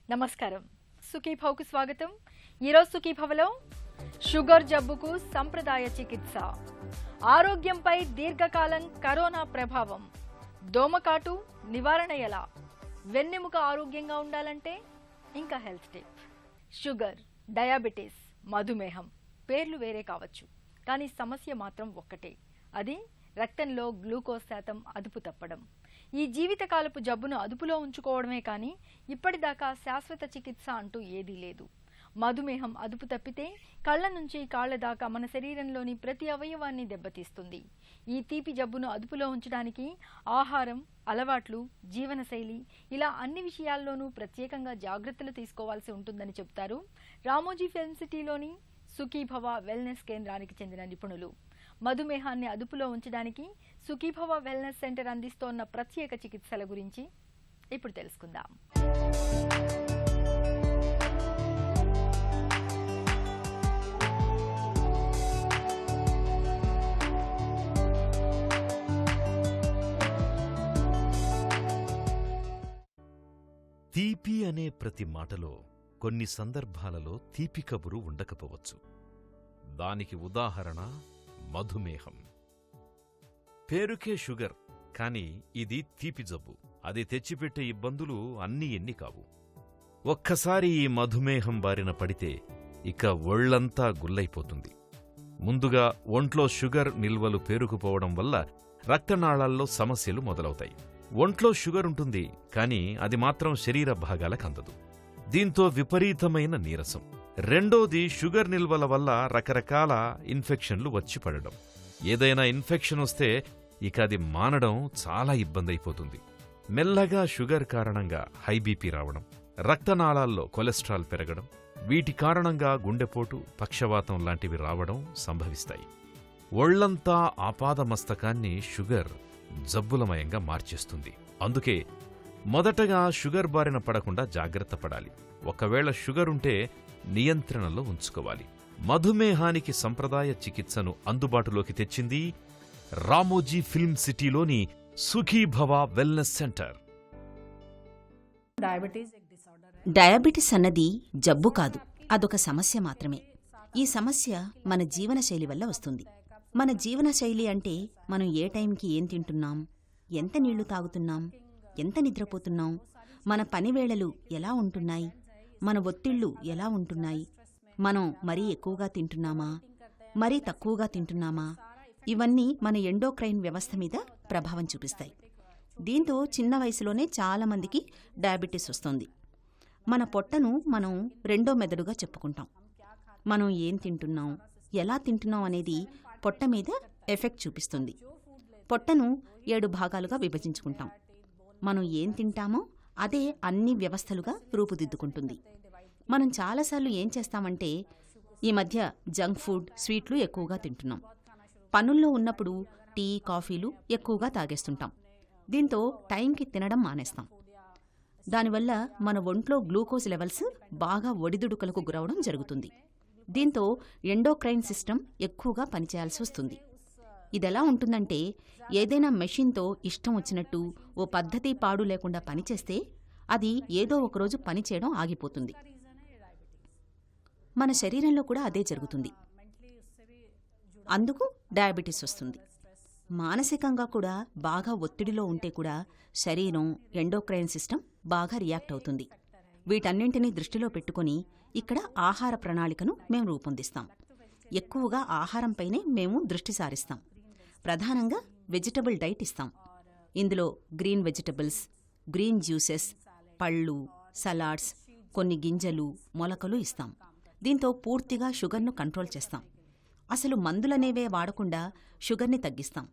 నమస్కారం. సుఖీభవకు స్వాగతం. ఈరోజు సుఖీభవలో షుగర్ జబ్బుకు సంప్రదాయ చికిత్స, ఆరోగ్యంపై దీర్ఘకాలం కరోనా ప్రభావం, దోమకాటు నివారణ ఎలా, వెన్నెముక ఆరోగ్యంగా ఉండాలంటే ఇంకా హెల్త్ టిప్. షుగర్, డయాబెటీస్, మధుమేహం పేర్లు వేరే కావచ్చు, కానీ సమస్య మాత్రం ఒక్కటే. అది రక్తంలో గ్లూకోజ్ శాతం అదుపు తప్పడం. ఈ జీవితకాలపు జబ్బును అదుపులో ఉంచుకోవడమే కానీ ఇప్పటిదాకా శాశ్వత చికిత్స అంటూ ఏదీ లేదు. మధుమేహం అదుపు తప్పితే కళ్ళ నుంచి కాళ్ల దాకా మన శరీరంలోని ప్రతి అవయవాన్ని దెబ్బతీస్తుంది. ఈ తీపి జబ్బును అదుపులో ఉంచడానికి ఆహారం, అలవాట్లు, జీవనశైలి ఇలా అన్ని విషయాల్లోనూ ప్రత్యేకంగా జాగ్రత్తలు తీసుకోవాల్సి ఉంటుందని చెబుతారు రామోజీ ఫిల్మ్ సిటీలోని సుఖీభవ వెల్నెస్ కేంద్రానికి చెందిన నిపుణులు. మధుమేహాన్ని అదుపులో ఉంచడానికి సుఖీభవ వెల్నెస్ సెంటర్ అందిస్తోన్న ప్రత్యేక చికిత్సల గురించి ఇప్పుడు తెలుసుకుందాం. తీపి అనే ప్రతి మాటలో కొన్ని సందర్భాలలో తీపి కబురు ఉండకపోవచ్చు. దానికి ఉదాహరణ మధుమేహం. పేరుకే షుగర్, కాని ఇది తీపి జబ్బు. అది తెచ్చిపెట్టే ఇబ్బందులు అన్నీ ఎన్ని కావు. ఒక్కసారి ఈ మధుమేహం బారిన పడితే ఇక ఒళ్లంతా గుల్లైపోతుంది. ముందుగా ఒంట్లో షుగర్ నిల్వలు పేరుకుపోవడం వల్ల రక్తనాళాల్లో సమస్యలు మొదలవుతాయి. ఒంట్లో షుగర్ ఉంటుంది, కాని అది మాత్రం శరీర భాగాలకు అందదు. దీంతో విపరీతమైన నీరసం. రెండోది, షుగర్ నిల్వల వల్ల రకరకాల ఇన్ఫెక్షన్లు వచ్చి పడడం. ఏదైనా ఇన్ఫెక్షన్ వస్తే ఇక అది మానడం చాలా ఇబ్బందైపోతుంది. మెల్లగా షుగర్ కారణంగా హై బీపీ రావడం, రక్తనాళాల్లో కొలెస్ట్రాల్ పెరగడం, వీటి కారణంగా గుండెపోటు, పక్షవాతం లాంటివి రావడం సంభవిస్తాయి. ఒళ్లంతా ఆపాదమస్తకాన్ని షుగర్ జబ్బులమయంగా మార్చేస్తుంది. అందుకే మొదటగా షుగర్ బారిన పడకుండా జాగ్రత్త పడాలి. ఒకవేళ షుగరుంటే నియంత్రణలో ఉంచుకోవాలి. మధుమేహానికి సంప్రదాయ చికిత్సను అందుబాటులోకి తెచ్చింది రామోజీ ఫిల్మ్ సిటీలోని సుఖీభవ వెల్నెస్ సెంటర్. డయాబెటిస్ అన్నది జబ్బు కాదు, అదొక సమస్య మాత్రమే. ఈ సమస్య మన జీవనశైలి వల్ల వస్తుంది. మన జీవనశైలి అంటే మనం ఏ టైంకి ఏం తింటున్నాం, ఎంత నీళ్లు తాగుతున్నాం, ఎంత నిద్రపోతున్నాం, మన పనివేళలు ఎలా ఉంటున్నాయి, మన ఒత్తిళ్లు ఎలా ఉంటున్నాయి, మనం మరీ ఎక్కువగా తింటున్నామా, మరీ తక్కువగా తింటున్నామా, ఇవన్నీ మన ఎండోక్రైన్ వ్యవస్థ మీద ప్రభావం చూపిస్తాయి. దీంతో చిన్న వయసులోనే చాలామందికి డయాబెటీస్ వస్తుంది. మన పొట్టను మనం రెండో మెదడుగా చెప్పుకుంటాం. మనం ఏం తింటున్నాం, ఎలా తింటున్నాం అనేది పొట్ట మీద ఎఫెక్ట్ చూపిస్తుంది. పొట్టను 7 భాగాలుగా విభజించుకుంటాం. మనం ఏం తింటామో అదే అన్ని వ్యవస్థలుగా రూపుదిద్దుకుంటుంది. మనం చాలాసార్లు ఏం చేస్తామంటే ఈ మధ్య జంక్ ఫుడ్, స్వీట్లు ఎక్కువగా తింటున్నాం. పనుల్లో ఉన్నప్పుడు టీ, కాఫీలు ఎక్కువగా తాగేస్తుంటాం. దీంతో టైంకి తినడం మానేస్తాం. దానివల్ల మన ఒంట్లో గ్లూకోజ్ లెవెల్స్ బాగా ఒడిదుడుకులకు గురవడం జరుగుతుంది. దీంతో ఎండోక్రైన్ సిస్టమ్ ఎక్కువగా పనిచేయాల్సి వస్తుంది. ఇదెలా ఉంటుందంటే ఏదైనా మెషిన్తో ఇష్టం వచ్చినట్టు ఓ పద్ధతి పాడు లేకుండా పనిచేస్తే అది ఏదో ఒకరోజు పనిచేయడం ఆగిపోతుంది. మన శరీరంలో కూడా అదే జరుగుతుంది. అందుకు డయాబెటీస్ వస్తుంది. మానసికంగా కూడా బాగా ఒత్తిడిలో ఉంటే కూడా శరీరం, ఎండోక్రైన్ సిస్టమ్ బాగా రియాక్ట్ అవుతుంది. వీటన్నింటినీ దృష్టిలో పెట్టుకుని ఇక్కడ ఆహార ప్రణాళికను మేము రూపొందిస్తాం. ఎక్కువగా ఆహారంపైనే మేము దృష్టి సారిస్తాం. ప్రధానంగా వెజిటబుల్ డైట్ ఇస్తాం. ఇందులో గ్రీన్ వెజిటబుల్స్, గ్రీన్ జ్యూసెస్, పళ్ళు, సలాడ్స్, కొన్ని గింజలు, మొలకలు ఇస్తాం. దీంతో పూర్తిగా షుగర్ను కంట్రోల్ చేస్తాం. అసలు మందులనేవే వాడకుండా షుగర్ని తగ్గిస్తాం.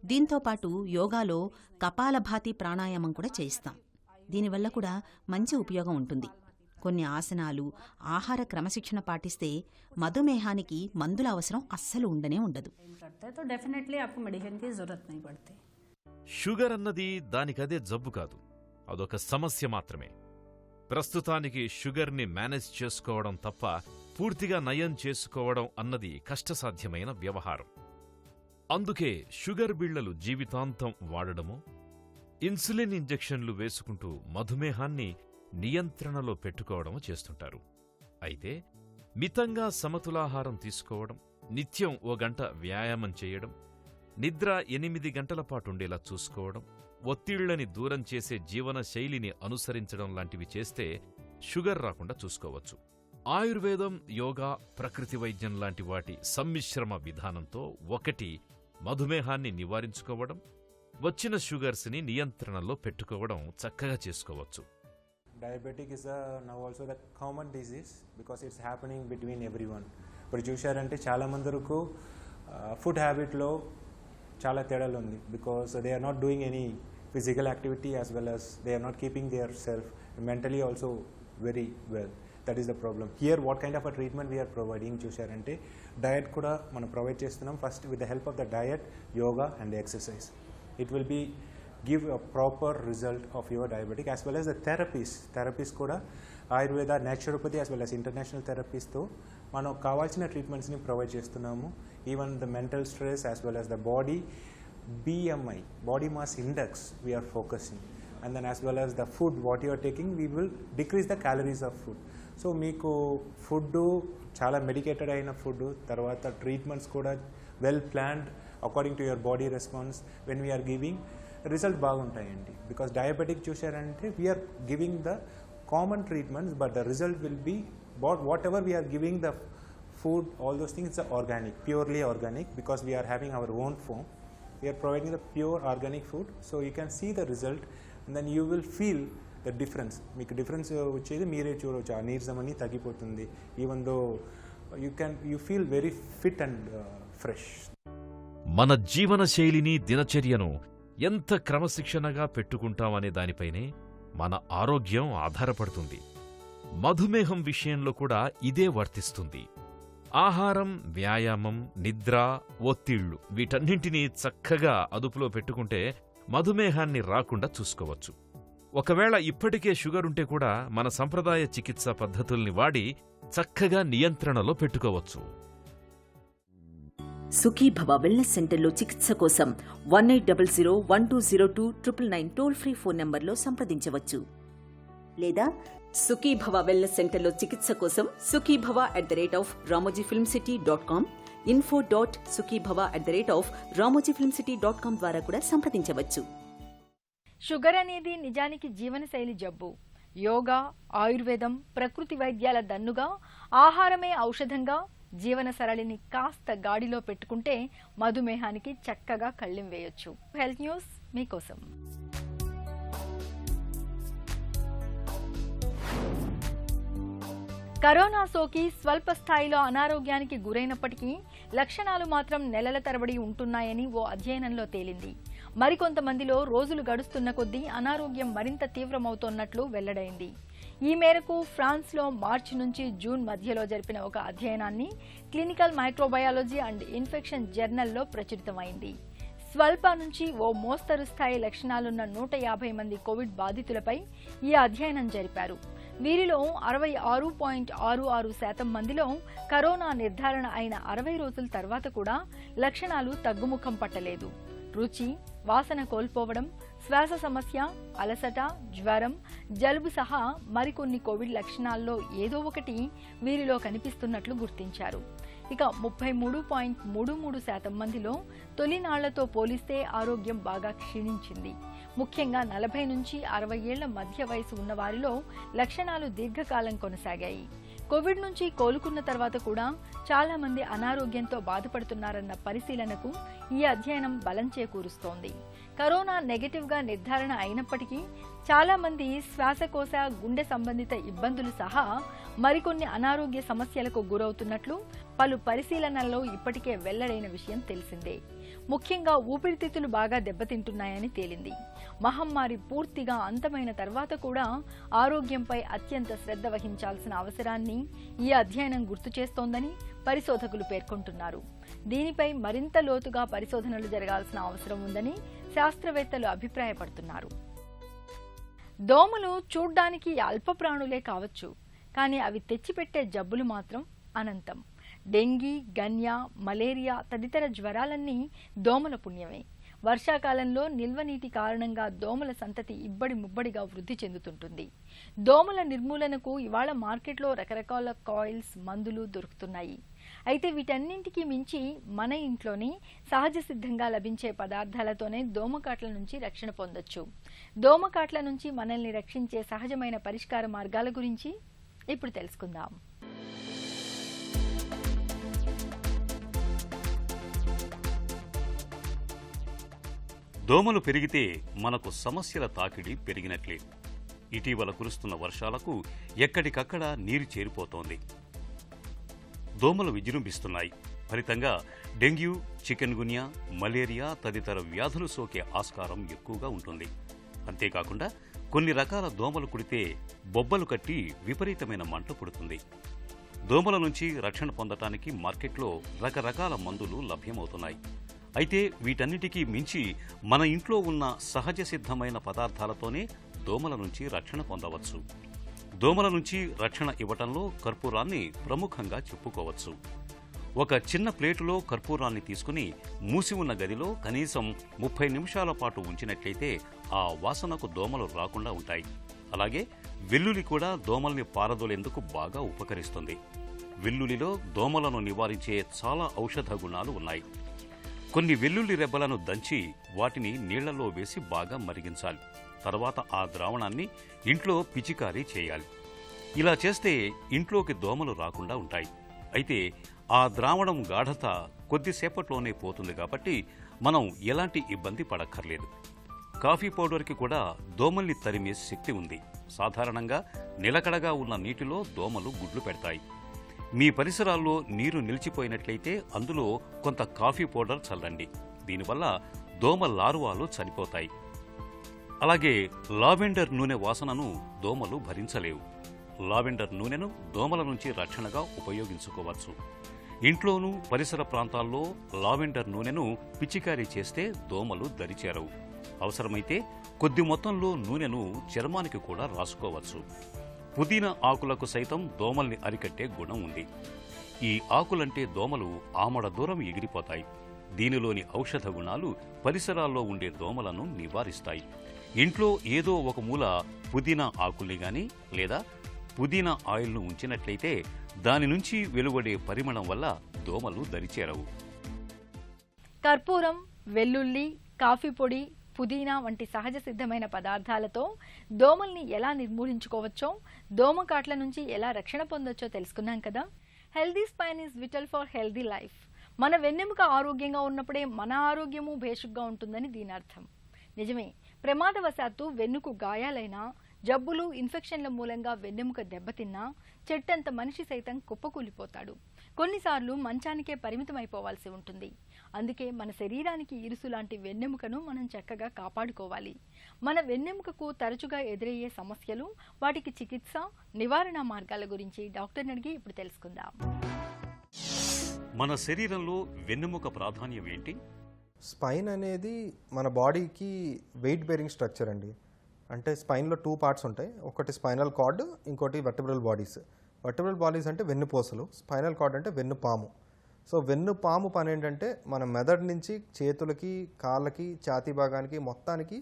దీంతోపాటు యోగాలో కపాలభాతి ప్రాణాయామం కూడా చేయిస్తాం. దీనివల్ల కూడా మంచి ఉపయోగం ఉంటుంది. కొన్ని ఆసనాలు, ఆహార క్రమశిక్షణ పాటిస్తే మధుమేహానికి మందుల అవసరం అస్సలు ఉండనే ఉండదు. షుగర్ అన్నది దానికదే జబ్బు కాదు, అదొక సమస్య మాత్రమే. ప్రస్తుతానికి షుగర్ని మేనేజ్ చేసుకోవడం తప్ప పూర్తిగా నయం చేసుకోవడం అన్నది కష్టసాధ్యమైన వ్యవహారం. అందుకే షుగర్ బిళ్లలు జీవితాంతం వాడడమో, ఇన్సులిన్ ఇంజెక్షన్లు వేసుకుంటూ మధుమేహాన్ని నియంత్రణలో పెట్టుకోవడం చేస్తుంటారు. అయితే మితంగా సమతులాహారం తీసుకోవడం, నిత్యం 1 గంట వ్యాయామం చేయడం, నిద్ర 8 గంటల పాటుండేలా చూసుకోవడం, ఒత్తిళ్లని దూరం చేసే జీవన శైలిని అనుసరించడం లాంటివి చేస్తే షుగర్ రాకుండా చూసుకోవచ్చు. ఆయుర్వేదం, యోగా, ప్రకృతి వైద్యం లాంటి వాటి సమ్మిశ్రమ విధానంతో 1 మధుమేహాన్ని నివారించుకోవడం, వచ్చిన షుగర్స్ని నియంత్రణలో పెట్టుకోవడం చక్కగా చేసుకోవచ్చు. Diabetic is now also the common disease because it's happening between everyone. ఇప్పుడు చూశారంటే చాలా మందికి ఫుడ్ హ్యాబిట్లో చాలా తేడాలు ఉంది. Because they are not doing any physical activity as well as they are not keeping their self mentally also very well. That is the problem. Here what kind of a treatment we are providing చూశారంటే diet కూడా మనం provide చేస్తున్నాం. First with the help of the diet, yoga and exercise. It will be give a proper result of your diabetic as well as the therapies kuda ayurveda, naturopathy as well as international therapies tho mano kavalsina treatments ni provide chestunnamo. Even the mental stress as well as the body BMI, body mass index, we are focusing, and then as well as the food what you are taking, we will decrease the calories of food. So meeku food chala medicated aina food tarvata treatments kuda well planned according to your body response when we are giving result బాగుంటాయండి. Because diabetic చూశారంటే we are giving the common treatments but the result will be whatever we are giving the food, all those things organic, purely organic, because we are having our own farm. We are providing the pure organic food. So you can see the result and then you will feel the difference. మీకు difference వచ్చేది మీరే చూడవచ్చు. ఆ నీరసం అని తగ్గిపోతుంది. Even though you feel very fit and fresh. మన జీవన శైలిని, దినచర్యను ఎంత క్రమశిక్షణగా పెట్టుకుంటామనే దానిపైనే మన ఆరోగ్యం ఆధారపడుతుంది. మధుమేహం విషయంలో కూడా ఇదే వర్తిస్తుంది. ఆహారం, వ్యాయామం, నిద్ర, ఒత్తిళ్లు వీటన్నింటినీ చక్కగా అదుపులో పెట్టుకుంటే మధుమేహాన్ని రాకుండా చూసుకోవచ్చు. ఒకవేళ ఇప్పటికే షుగరుంటే కూడా మన సంప్రదాయ చికిత్సా పద్ధతుల్ని వాడి చక్కగా నియంత్రణలో పెట్టుకోవచ్చు. సుఖీభవ వెల్నెస్ సెంటర్లో చికిత్స కోసం 1800-1202-999 టోల్ ఫ్రీ ఫోన్ నంబర్లో సంప్రదించవచ్చు. లేదా సుఖీభవ వెల్నెస్ సెంటర్లో చికిత్స కోసం sukhibhava@ramojifilmcity.com, info.sukhibhava@ramojifilmcity.com ద్వారా కూడా సంప్రదించవచ్చు. షుగర్ అనేది నిజానికి జీవనశైలి జబ్బు. యోగా, ఆయుర్వేదం, ప్రకృతి వైద్యాల దన్నుగా, ఆహారమే ఔషధంగా జీవన సరళిని కాస్త గాడిలో పెట్టుకుంటే మధుమేహానికి చక్కగా కళ్ళెం వేయొచ్చు. హెల్త్ న్యూస్ మీకోసం. కరోనా సోకి స్వల్ప స్థాయిలో అనారోగ్యానికి గురైనప్పటికీ లక్షణాలు మాత్రం నెలల తరబడి ఉంటున్నాయని ఓ అధ్యయనంలో తేలింది. మరికొంతమందిలో రోజులు గడుస్తున్న కొద్దీ అనారోగ్యం మరింత తీవ్రమవుతోన్నట్లు వెల్లడైంది. ఈ మేరకు ఫ్రాన్స్లో మార్చి నుంచి జూన్ మధ్యలో జరిపిన ఒక అధ్యయనాన్ని క్లినికల్ మైక్రోబయాలజీ అండ్ ఇన్ఫెక్షన్ జర్నల్లో ప్రచురితమైంది. స్వల్ప నుంచి ఓ మోస్తరు స్థాయి లక్షణాలున్న 150 మంది కోవిడ్ బాధితులపై ఈ అధ్యయనం జరిపారు. వీరిలో 66.66% మందిలో కరోనా నిర్ధారణ అయిన 60 రోజుల తర్వాత కూడా లక్షణాలు తగ్గుముఖం పట్టలేదు. రుచి, వాసన కోల్పోవడం, శ్వాస సమస్య, అలసట, జ్వరం, జలుబు సహా మరికొన్ని కోవిడ్ లక్షణాల్లో ఏదో ఒకటి వీరిలో కనిపిస్తున్నట్లు గుర్తించారు. ఇక 33.33% మందిలో తొలినాళ్లతో పోలిస్తే ఆరోగ్యం బాగా క్షీణించింది. ముఖ్యంగా 40 నుంచి 60 ఏళ్ల మధ్య వయసు ఉన్న వారిలో లక్షణాలు దీర్ఘకాలం కొనసాగాయి. కోవిడ్ నుంచి కోలుకున్న తర్వాత కూడా చాలా మంది అనారోగ్యంతో బాధపడుతున్నారన్న పరిశీలనకు ఈ అధ్యయనం బలం చేకూరుస్తోంది. కరోనా నెగటివ్గా నిర్ధారణ అయినప్పటికీ చాలా మంది శ్వాసకోశ, గుండె సంబంధిత ఇబ్బందులు సహా మరికొన్ని అనారోగ్య సమస్యలకు గురవుతున్నట్లు పలు పరిశీలనల్లో ఇప్పటికే వెల్లడైన విషయం తెలిసిందే. ముఖ్యంగా ఊపిరితిత్తులు బాగా దెబ్బతింటున్నాయని తేలింది. మహమ్మారి పూర్తిగా అంతమైన తర్వాత కూడా ఆరోగ్యంపై అత్యంత శ్రద్ధ వహించాల్సిన అవసరాన్ని ఈ అధ్యయనం గుర్తు చేస్తోందని పరిశోధకులు పేర్కొంటున్నారు. దీనిపై మరింత లోతుగా పరిశోధనలు జరగాల్సిన అవసరం ఉందని శాస్త్రవేత్తలు అభిప్రాయపడుతున్నారు. దోమలు చూడ్డానికి అల్ప ప్రాణులే కావచ్చు, కానీ అవి తెచ్చిపెట్టే జబ్బులు మాత్రం అనంతం. డెంగీ, గన్యా, మలేరియా తదితర జ్వరాలన్నీ దోమల పుణ్యమే. వర్షాకాలంలో నిల్వ నీటి కారణంగా దోమల సంతతి ఇబ్బడి ముబ్బడిగా వృద్ధి చెందుతుంటుంది. దోమల నిర్మూలనకు ఇవాళ మార్కెట్లో రకరకాల కాయిల్స్, మందులు దొరుకుతున్నాయి. అయితే వీటన్నింటికి మించి మన ఇంట్లోనే సహజ సిద్ధంగా లభించే పదార్థాలతోనే దోమకాట్ల నుంచి రక్షణ పొందొచ్చు. దోమకాట్ల నుంచి మనల్ని రక్షించే సహజమైన పరిష్కార మార్గాల గురించి ఇప్పుడు తెలుసుకుందాం. దోమలు పెరిగితే మనకు సమస్యల తాకిడి పెరిగినట్లే. ఇటీవల కురుస్తున్న వర్షాలకు ఎక్కడికక్కడ నీరు చేరిపోతోంది. దోమలు విజృంభిస్తున్నాయి. ఫలితంగా డెంగ్యూ, చికెన్ గున్యా, మలేరియా తదితర వ్యాధులు సోకే ఆస్కారం ఎక్కువగా ఉంటుంది. అంతేకాకుండా కొన్ని రకాల దోమలు కుడితే బొబ్బలు కట్టి విపరీతమైన మంట పుడుతుంది. దోమల నుంచి రక్షణ పొందటానికి మార్కెట్లో రకరకాల మందులు లభ్యమవుతున్నాయి. అయితే వీటన్నిటికీ మించి మన ఇంట్లో ఉన్న సహజ సిద్ధమైన పదార్థాలతోనే దోమల నుంచి రక్షణ పొందవచ్చు. దోమల నుంచి రక్షణ ఇవ్వటంలో కర్పూరాన్ని ప్రముఖంగా చెప్పుకోవచ్చు. ఒక చిన్న ప్లేటులో కర్పూరాన్ని తీసుకుని మూసి ఉన్న గదిలో కనీసం 30 నిమిషాల పాటు ఉంచినట్లయితే ఆ వాసనకు దోమలు రాకుండా ఉంటాయి. అలాగే వెల్లుల్లి కూడా దోమల్ని పారదోలేందుకు బాగా ఉపకరిస్తుంది. వెల్లుల్లిలో దోమలను నివారించే చాలా ఔషధ గుణాలు ఉన్నాయి. కొన్ని వెల్లుల్లి రెబ్బలను దంచి వాటిని నీళ్లలో వేసి బాగా మరిగించాలి. తర్వాత ఆ ద్రావణాన్ని ఇంట్లో పిచికారీ చేయాలి. ఇలా చేస్తే ఇంట్లోకి దోమలు రాకుండా ఉంటాయి. అయితే ఆ ద్రావణం గాఢత కొద్దిసేపట్లోనే పోతుంది కాబట్టి మనం ఎలాంటి ఇబ్బంది పడక్కర్లేదు. కాఫీ పౌడర్కి కూడా దోమల్ని తరిమే శక్తి ఉంది. సాధారణంగా నిలకడగా ఉన్న నీటిలో దోమలు గుడ్లు పెడతాయి. మీ పరిసరాల్లో నీరు నిలిచిపోయినట్లయితే అందులో కొంత కాఫీ పౌడర్ చల్లండి. దీనివల్ల దోమ లార్వాలు చనిపోతాయి. అలాగే లావెండర్ నూనె వాసనను దోమలు భరించలేవు. లావెండర్ నూనెను దోమల నుంచి రక్షణగా ఉపయోగించుకోవచ్చు. ఇంట్లోనూ పరిసర ప్రాంతాల్లో లావెండర్ నూనెను పిచికారీ చేస్తే దోమలు దరిచేరవు. అవసరమైతే కొద్ది మొత్తంలో నూనెను చర్మానికి కూడా రాసుకోవచ్చు. పుదీనా ఆకులకు సైతం దోమల్ని అరికట్టే గుణం ఉంది. ఈ ఆకులంటే దోమలు ఆమడ దూరం ఎగిరిపోతాయి. దీనిలోని ఔషధ గుణాలు పరిసరాల్లో ఉండే దోమలను నివారిస్తాయి. ఇంట్లో ఏదో ఒక మూల పుదీనా ఆకుల్ని గాని లేదా పుదీనా ఆయిల్ను ఉంచినట్లయితే దాని నుంచి వెలువడే పరిమళం వల్ల దోమలు దరిచేరవు. కర్పూరం, వెల్లుల్లి, కాఫీ పొడి, పుదీనా వంటి సహజ సిద్ధమైన పదార్థాలతో దోమల్ని ఎలా నిర్మూలించుకోవచ్చో, దోమకాట్ల నుంచి ఎలా రక్షణ పొందొచ్చో తెలుసుకున్నాం కదా. Healthy spine is vital for healthy life. మన వెన్నెముక ఆరోగ్యంగా ఉన్నప్పుడే మన ఆరోగ్యము భేషుగ్గా ఉంటుందని దీని అర్థం. నిజమే, ప్రమాదవశాత్తు వెన్నుకు గాయాలైనా, జబ్బులు, ఇన్ఫెక్షన్ల మూలంగా వెన్నెముక దెబ్బతిన్నా చెట్టంత మనిషి సైతం కుప్పకూలిపోతాడు. కొన్నిసార్లు మంచానికే పరిమితమైపోవాల్సి ఉంటుంది. అందుకే మన శరీరానికి ఇరుసు లాంటి వెన్నెముకను మనం చక్కగా కాపాడుకోవాలి. మన వెన్నెముకకు తరచుగా ఎదురయ్యే సమస్యలు, వాటికి చికిత్స, నివారణ మార్గాల గురించి డాక్టర్ని అడిగి ఇప్పుడు తెలుసుకుందాం. మన శరీరంలో వెన్నెముక ప్రాధాన్యం ఏంటి? స్పైన్ అనేది మన బాడీకి వెయిట్ బేరింగ్ స్ట్రక్చర్ అండి. అంటే స్పైన్లో 2 పార్ట్స్ ఉంటాయి. ఒకటి స్పైనల్ కార్డ్, ఇంకోటి వెర్టిబ్రల్ బాడీస్. వెర్టిబ్రల్ బాడీస్ అంటే వెన్నుపూసలు, స్పైనల్ కార్డ్ అంటే వెన్నుపాము. సో వెన్నుపాము పని ఏంటంటే మన మెదడు నుంచి చేతులకి, కాళ్ళకి, ఛాతీ భాగానికి మొత్తానికి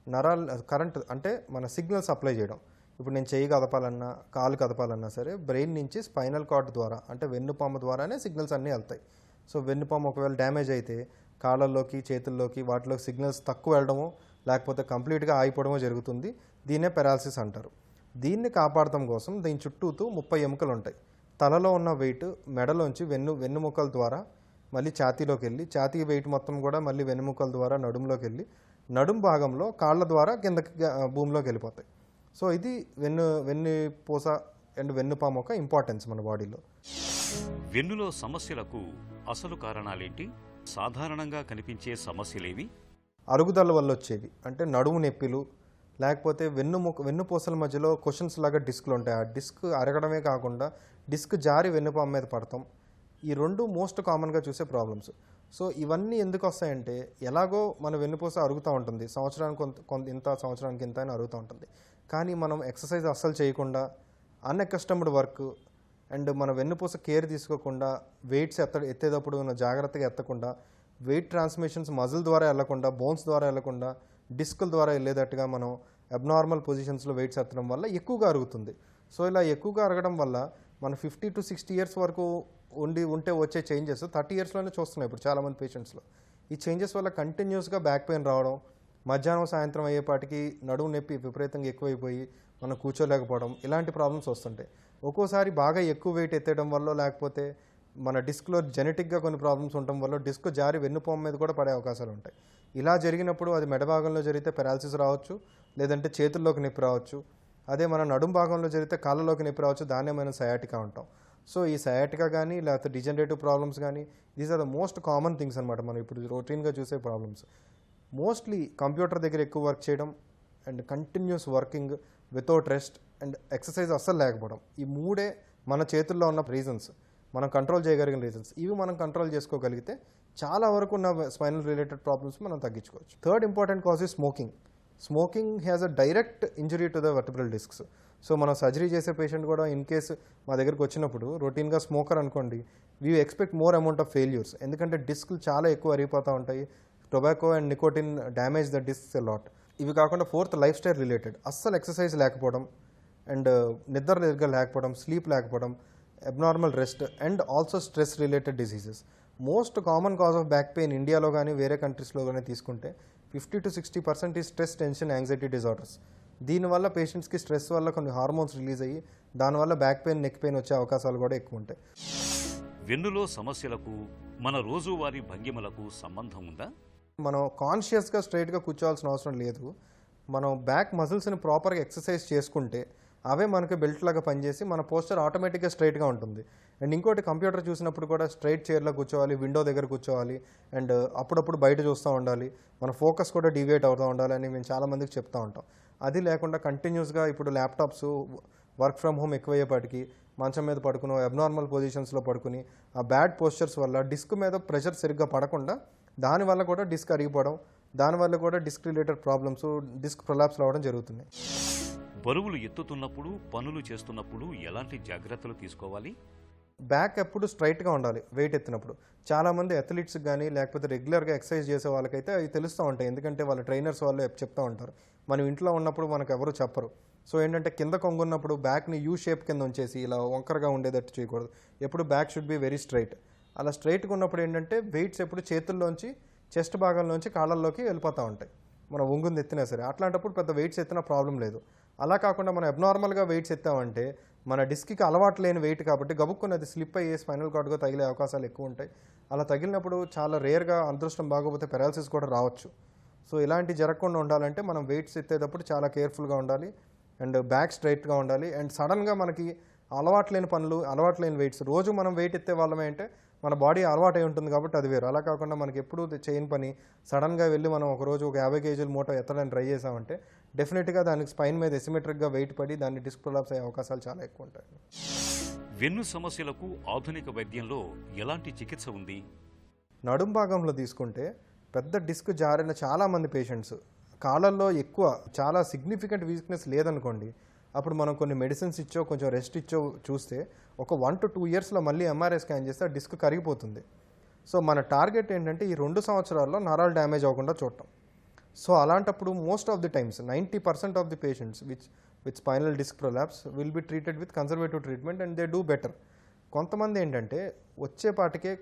నరాలు కరెంట్ అంటే మన సిగ్నల్ సప్లై చేయడం. ఇప్పుడు నేను చెయ్యి కదపాలన్నా, కాలు కదపాలన్నా సరే బ్రెయిన్ నుంచి స్పైనల్ కార్డ్ ద్వారా అంటే వెన్నుపాము ద్వారానే సిగ్నల్స్ అన్నీ వెళ్తాయి. సో వెన్నుపాము ఒకవేళ డ్యామేజ్ అయితే కాళ్ళల్లోకి, చేతుల్లోకి, వాటిలోకి సిగ్నల్స్ తక్కువ వెళ్ళడమో లేకపోతే కంప్లీట్గా ఆగిపోవడమో జరుగుతుంది. దీన్నే పెరాలసిస్ అంటారు. దీన్ని కాపాడటం కోసం దీని చుట్టూతో 30 ఎముకలు ఉంటాయి. తలలో ఉన్న వెయిట్ మెడలోంచి వెన్నుముక్కల ద్వారా మళ్ళీ ఛాతీలోకి వెళ్ళి, ఛాతీ వెయిట్ మొత్తం కూడా మళ్ళీ వెన్నుముక్కల ద్వారా నడుములోకి వెళ్ళి, నడుము భాగంలో కాళ్ళ ద్వారా కిందకి భూమిలోకి వెళ్ళిపోతాయి. సో ఇది వెన్నుపూస అండ్ వెన్నుపాము ఒక ఇంపార్టెన్స్ మన బాడీలో. వెన్నులో సమస్యలకు అసలు కారణాలేంటి? సాధారణంగా కనిపించే సమస్యలేవి? అరుగుదల వల్ల వచ్చేవి అంటే నడుము నొప్పిలు, లేకపోతే వెన్నుపూసల మధ్యలో క్వశ్చన్స్ లాగా డిస్క్లు ఉంటాయి. ఆ డిస్క్ అరగడమే కాకుండా డిస్క్ జారి వెన్నుపాము మీద పడతాం. ఈ 2 మోస్ట్ కామన్గా చూసే ప్రాబ్లమ్స్. సో ఇవన్నీ ఎందుకు వస్తాయంటే ఎలాగో మన వెన్నుపూస అరుగుతూ ఉంటుంది, సంవత్సరానికి ఇంత, సంవత్సరానికి ఇంత అని అరుగుతూ ఉంటుంది. కానీ మనం ఎక్సర్సైజ్ అస్సలు చేయకుండా, అన్ఎకస్టమ్డ్ వర్క్ అండ్ మన వెన్నుపూస కేర్ తీసుకోకుండా, వెయిట్స్ ఎత్తేటప్పుడు జాగ్రత్తగా ఎత్తకుండా, వెయిట్ ట్రాన్స్మిషన్స్ మజిల్ ద్వారా వెళ్లకుండా, బోన్స్ ద్వారా వెళ్లకుండా డిస్కుల ద్వారా వెళ్ళేటట్టుగా మనం అబ్నార్మల్ పొజిషన్స్లో వెయిట్స్ ఎత్తడం వల్ల ఎక్కువగా అరుగుతుంది. సో ఇలా ఎక్కువగా అరగడం వల్ల మన 50 to 60 ఇయర్స్ వరకు ఉంటే వచ్చే చేంజెస్ 30 ఇయర్స్లోనే చూస్తున్నాం ఇప్పుడు చాలామంది పేషెంట్స్లో. ఈ చేంజెస్ వల్ల కంటిన్యూస్గా బ్యాక్ పెయిన్ రావడం, మధ్యాహ్నం సాయంత్రం అయ్యేపాటికి నడుము నొప్పి విపరీతంగా ఎక్కువైపోయి మనం కూర్చోలేకపోవడం, ఇలాంటి ప్రాబ్లమ్స్ వస్తుంటాయి. ఒక్కోసారి బాగా ఎక్కువ వెయిట్ ఎత్తేయడం వల్ల, లేకపోతే మన డిస్క్లో జెనెటిక్గా కొన్ని ప్రాబ్లమ్స్ ఉండటం వల్ల డిస్క్ జారి వెన్నుపోమ మీద కూడా పడే అవకాశాలు ఉంటాయి. ఇలా జరిగినప్పుడు అది మెడ భాగంలో జరిగితే పెరాలసిస్ రావచ్చు, లేదంటే చేతుల్లోకి నొప్పి రావచ్చు. అదే మన నడుము భాగంలో జరిగితే కాళ్ళలోకి నొప్పి రావచ్చు, దాన్నే మనం సయాటికా అంటాం. సో ఈ సయాటికా కానీ లేకపోతే డిజనరేటివ్ ప్రాబ్లమ్స్ కానీ these are the most common things అనమాట మనం ఇప్పుడు రొటీన్గా చూసే ప్రాబ్లమ్స్. మోస్ట్లీ కంప్యూటర్ దగ్గర ఎక్కువ వర్క్ చేయడం and continuous working without rest and exercise అస్సలు లేకపోవడం, ఈ మూడే మన చేతుల్లో ఉన్న రీజన్స్, మనం కంట్రోల్ చేయగలిగిన రీజన్స్. ఇవి మనం కంట్రోల్ చేసుకోగలిగితే చాలా వరకు ఉన్న స్పైనల్ రిలేటెడ్ ప్రాబ్లమ్స్ మనం తగ్గించుకోవచ్చు. Third important cause is smoking. Smoking has a direct injury to the vertebral discs. So మనం సర్జరీ చేసే పేషెంట్ కూడా ఇన్ కేసు మా దగ్గరికి వచ్చినప్పుడు రొటీన్గా స్మోకర్ అనుకోండి, we expect more amount of failures. ఎందుకంటే డిస్క్లు చాలా ఎక్కువ అరిగిపోతూ ఉంటాయి. Tobacco and nicotine damage the discs a lot. ఇవి కాకుండా ఫోర్త్ లైఫ్ స్టైల్ రిలేటెడ్, అస్సలు ఎక్సర్సైజ్ లేకపోవడం అండ్ నిద్ర సరిగ్గా లేకపోవడం, స్లీప్ లేకపోవడం, abnormal rest and also stress related diseases. Most common cause of back pain ఇండియాలో కానీ వేరే కంట్రీస్లో కానీ తీసుకుంటే 50 to 60% ఈ స్ట్రెస్, టెన్షన్, యాంగ్జైటీ డిజార్డర్స్. దీనివల్ల పేషెంట్స్కి స్ట్రెస్ వల్ల కొన్ని హార్మోన్స్ రిలీజ్ అయ్యి దానివల్ల బ్యాక్ పెయిన్, నెక్ పెయిన్ వచ్చే అవకాశాలు కూడా ఎక్కువ ఉంటాయి. వెన్నులో సమస్యలకు మన రోజువారీ భంగిమలకు సంబంధం ఉందా? మనం కాన్షియస్గా స్ట్రైట్గా కూర్చోవాల్సిన అవసరం లేదు. మనం బ్యాక్ మజిల్స్ని ప్రాపర్గా ఎక్సర్సైజ్ చేసుకుంటే అవే మనకి బెల్ట్ లాగా పనిచేసి మన పోస్చర్ ఆటోమేటిక్గా స్ట్రైట్గా ఉంటుంది. అండ్ ఇంకోటి, కంప్యూటర్ చూసినప్పుడు కూడా స్ట్రైట్ చైర్లో కూర్చోవాలి, విండో దగ్గర కూర్చోవాలి అండ్ అప్పుడప్పుడు బయట చూస్తూ ఉండాలి, మన ఫోకస్ కూడా డివియేట్ అవుతూ ఉండాలి అని మేము చాలామందికి చెప్తూ ఉంటాం. అది లేకుండా కంటిన్యూస్గా ఇప్పుడు ల్యాప్టాప్స్, వర్క్ ఫ్రమ్ హోమ్ ఎక్కువయ్యేపాటికి మంచం మీద పడుకుని అబ్నార్మల్ పొజిషన్స్లో పడుకుని ఆ బ్యాడ్ పోస్చర్స్ వల్ల డిస్క్ మీద ప్రెషర్ సరిగ్గా పడకుండా దానివల్ల కూడా డిస్క్ అరిగిపోవడం, దానివల్ల కూడా disc related problems, disc prolapse రావడం జరుగుతున్నాయి. బరువులు ఎత్తుతున్నప్పుడు, పనులు చేస్తున్నప్పుడు ఎలాంటి జాగ్రత్తలు తీసుకోవాలి? బ్యాక్ ఎప్పుడు స్ట్రైట్గా ఉండాలి వెయిట్ ఎత్తినప్పుడు. చాలామంది అథ్లీట్స్కి కానీ లేకపోతే రెగ్యులర్గా ఎక్సర్సైజ్ చేసే వాళ్ళకైతే అవి తెలుస్తూ ఉంటాయి, ఎందుకంటే వాళ్ళ ట్రైనర్స్ వాళ్ళు చెప్తూ ఉంటారు. మనం ఇంట్లో ఉన్నప్పుడు మనకు ఎవరు చెప్పరు. సో ఏంటంటే కింద కొంగున్నప్పుడు బ్యాక్ని యూ షేప్ కింద ఉంచేసి ఇలా వంకరగా ఉండేటట్టు చేయకూడదు. ఎప్పుడు back should be very straight. అలా స్ట్రైట్గా ఉన్నప్పుడు ఏంటంటే వెయిట్స్ ఎప్పుడు చేతుల్లోంచి, చెస్ట్ భాగంలోంచి కాళ్ళల్లోకి వెళ్ళిపోతూ ఉంటాయి మనం వంగుంది ఎత్తినా సరే. అట్లాంటప్పుడు పెద్ద వెయిట్స్ ఎత్తిన ప్రాబ్లం లేదు. అలా కాకుండా మనం అబ్నార్మల్గా వెయిట్స్ ఎత్తామంటే మన డిస్క్కి అలవాటు లేని వెయిట్ కాబట్టి గబుక్కుని అది స్లిప్ అయ్యి స్పైనల్ కార్డ్గా తగిలే అవకాశాలు ఎక్కువ ఉంటాయి. అలా తగిలినప్పుడు చాలా రేర్గా, అదృష్టం బాగోపోతే పెరాలసిస్ కూడా రావచ్చు. సో ఇలాంటి జరగకుండా ఉండాలంటే మనం వెయిట్స్ ఎత్తేటప్పుడు చాలా కేర్ఫుల్గా ఉండాలి అండ్ బ్యాక్ స్ట్రైట్గా ఉండాలి. అండ్ సడన్గా మనకి అలవాటు లేని పనులు, అలవాటు లేని వెయిట్స్, రోజు మనం వెయిట్ ఎత్తే వాళ్ళమే అంటే మన బాడీ అలవాటు అయి ఉంటుంది కాబట్టి అది వేరు. అలా కాకుండా మనకి ఎప్పుడు చేయని పని సడన్గా వెళ్ళి మనం ఒకరోజు ఒక 50 కేజీల మూట ఎత్తడానికి ట్రై చేసామంటే డెఫినెట్గా దానికి స్పైన్ మీద ఎసిమెట్రిక్గా వెయిట్ పడి దాన్ని డిస్క్ ప్రొలాప్స్ అయ్యే అవకాశాలు చాలా ఎక్కువ ఉంటాయి. వెన్ను సమస్యలకు ఆధునిక వైద్యంలో ఎలాంటి చికిత్స ఉంది? నడుం భాగంలో తీసుకుంటే పెద్ద డిస్క్ జారిన చాలామంది పేషెంట్స్ కాళ్ళల్లో ఎక్కువ చాలా సిగ్నిఫికెంట్ వీక్నెస్ లేదనుకోండి, అప్పుడు మనం కొన్ని మెడిసిన్స్ ఇచ్చో కొంచెం రెస్ట్ ఇచ్చో చూస్తే ఒక 1 to 2 ఇయర్స్లో మళ్ళీ ఎంఆర్ఐ స్కాన్ చేస్తే ఆ డిస్క్ కరిగిపోతుంది. సో మన టార్గెట్ ఏంటంటే ఈ 2 సంవత్సరాల్లో నరాలు డ్యామేజ్ అవ్వకుండా చూడటం. సో అలాంటప్పుడు most of the times 90% of the patients with spinal disc prolapse will be treated with conservative treatment and they do better. కొంతమంది ఏంటంటే వచ్చేపాటికే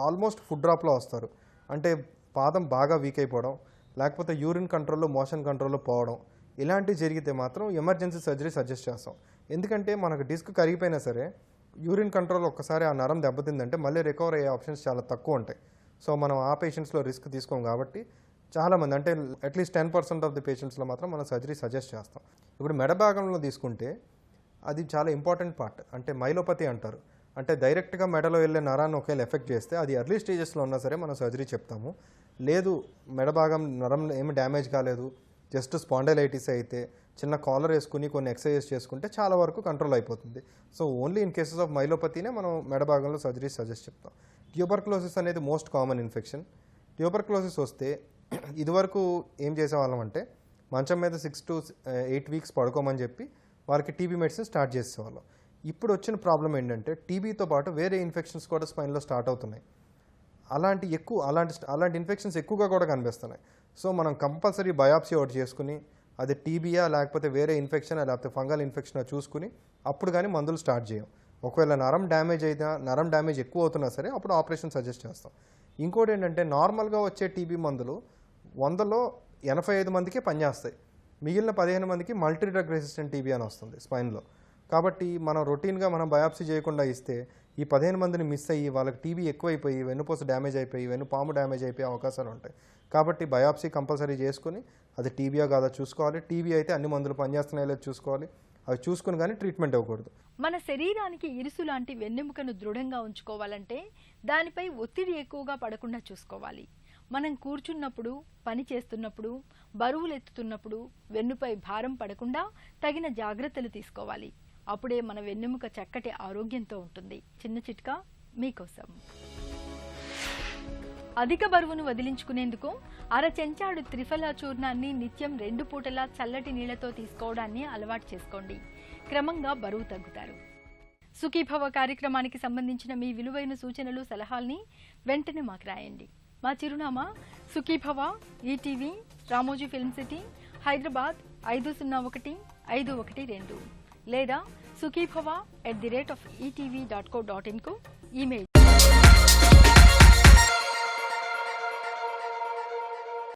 ఆల్మోస్ట్ ఫుడ్ డ్రాప్లో వస్తారు. అంటే పాదం బాగా వీక్ అయిపోవడం, లేకపోతే యూరిన్ కంట్రోల్లో, మోషన్ కంట్రోల్లో పోవడం, ఇలాంటివి జరిగితే మాత్రం ఎమర్జెన్సీ సర్జరీ సజెస్ట్ చేస్తాం. ఎందుకంటే మనకు డిస్క్ కరిగిపోయినా సరే యూరిన్ కంట్రోల్ ఒక్కసారి ఆ నరం దెబ్బతిందంటే మళ్ళీ రికవర్ అయ్యే ఆప్షన్స్ చాలా తక్కువ ఉంటాయి. సో మనం ఆ పేషెంట్స్లో రిస్క్ తీసుకోం కాబట్టి చాలామంది, అంటే అట్లీస్ట్ 10% ఆఫ్ ది పేషెంట్స్లో మాత్రం మనం సర్జరీ సజెస్ట్ చేస్తాం. ఇప్పుడు మెడ భాగంలో తీసుకుంటే అది చాలా ఇంపార్టెంట్ పార్ట్. అంటే మైలోపతి అంటారు. అంటే డైరెక్ట్గా మెడలో వెళ్ళే నరాన్ని ఒకవేళ ఎఫెక్ట్ చేస్తే అది ఎర్లీ స్టేజెస్లో ఉన్నా సరే మనం సర్జరీ చెప్తాము. లేదు మెడ భాగం నరం ఏమి డ్యామేజ్ కాలేదు, జస్ట్ స్పాండైలైటిస్ అయితే చిన్న కాలర్ వేసుకుని కొన్ని ఎక్సర్సైజ్ చేసుకుంటే చాలా వరకు కంట్రోల్ అయిపోతుంది. So only in cases of మైలోపతినే మనం మెడ భాగంలో సర్జరీ సజెస్ట్ చెప్తాం. ట్యూబర్క్లోసిస్ అనేది మోస్ట్ కామన్ ఇన్ఫెక్షన్. ట్యూబర్క్లోసిస్ వస్తే ఇదివరకు ఏం చేసేవాళ్ళం అంటే మంచం మీద 6 to 8 వీక్స్ పడుకోమని చెప్పి వారికి టీబీ మెడిసిన్ స్టార్ట్ చేసేవాళ్ళం. ఇప్పుడు వచ్చిన ప్రాబ్లం ఏంటంటే టీబీతో పాటు వేరే ఇన్ఫెక్షన్స్ కూడా స్పైన్లో స్టార్ట్ అవుతున్నాయి. అలాంటి ఇన్ఫెక్షన్స్ ఎక్కువగా కూడా కనిపిస్తున్నాయి. సో మనం కంపల్సరీ బయాప్సీ ఒకటి చేసుకుని అది టీబీయా లేకపోతే వేరే ఇన్ఫెక్షన్ లేకపోతే ఫంగల్ ఇన్ఫెక్షన్ చూసుకుని అప్పుడు కానీ మందులు స్టార్ట్ చేయం. ఒకవేళ నరం డ్యామేజ్ ఎక్కువ అవుతున్నా సరే అప్పుడు ఆపరేషన్ సజెస్ట్ చేస్తాం. ఇంకోటి ఏంటంటే నార్మల్గా వచ్చే టీబీ మందులు 100లో 85 మందికే పనిచేస్తాయి. మిగిలిన 15 మందికి మల్టీ డ్రగ్ రెసిస్టెంట్ టీబీ అని వస్తుంది స్పైన్లో. కాబట్టి మనం రొటీన్గా మనం బయాప్సీ చేయకుండా ఇస్తే ఈ 15 మందిని మిస్ అయ్యి వాళ్ళకి టీబీ ఎక్కువైపోయి వెన్నుపూస డ్యామేజ్ అయిపోయి వెన్నుపాము డ్యామేజ్ అయిపోయే అవకాశాలు ఉంటాయి. కాబట్టి బయాప్సీ కంపల్సరీ చేసుకుని అది టీబీయా కాదా చూసుకోవాలి. టీబీ అయితే అన్ని మందులు పనిచేస్తున్నాయో లేదో చూసుకోవాలి. అవి చూసుకుని కానీ ట్రీట్మెంట్ ఇవ్వకూడదు. మన శరీరానికి ఇరుసు లాంటి వెన్నెముకను దృఢంగా ఉంచుకోవాలంటే దానిపై ఒత్తిడి ఎక్కువగా పడకుండా చూసుకోవాలి. మనం కూర్చున్నప్పుడు, పని చేస్తున్నప్పుడు, బరువులు ఎత్తుతున్నప్పుడు వెన్నుపై భారం పడకుండా తగిన జాగ్రత్తలు తీసుకోవాలి. అప్పుడే మన వెన్నెముక చక్కటి ఆరోగ్యంతో ఉంటుంది. చిన్న చిట్కా మీకోసం. అధిక బరువును వదిలించుకునేందుకు అర చెంచాడు త్రిఫలా చూర్ణాన్ని నిత్యం 2 పూటలా చల్లటి నీళ్లతో తీసుకోవడాన్ని అలవాటు చేసుకోండి. క్రమంగా బరువు తగ్గుతారు. సుఖీభవ కార్యక్రమానికి సంబంధించిన మీ విలువైన సూచనలు, సలహాల్ని వెంటనే మాకు రాయండి. మా చిరునామా Sukhibhava, ETV, Ramoji film city, Hyderabad 501512 లేదా sukhibhava@etv.co.in కు ఈమెయిల్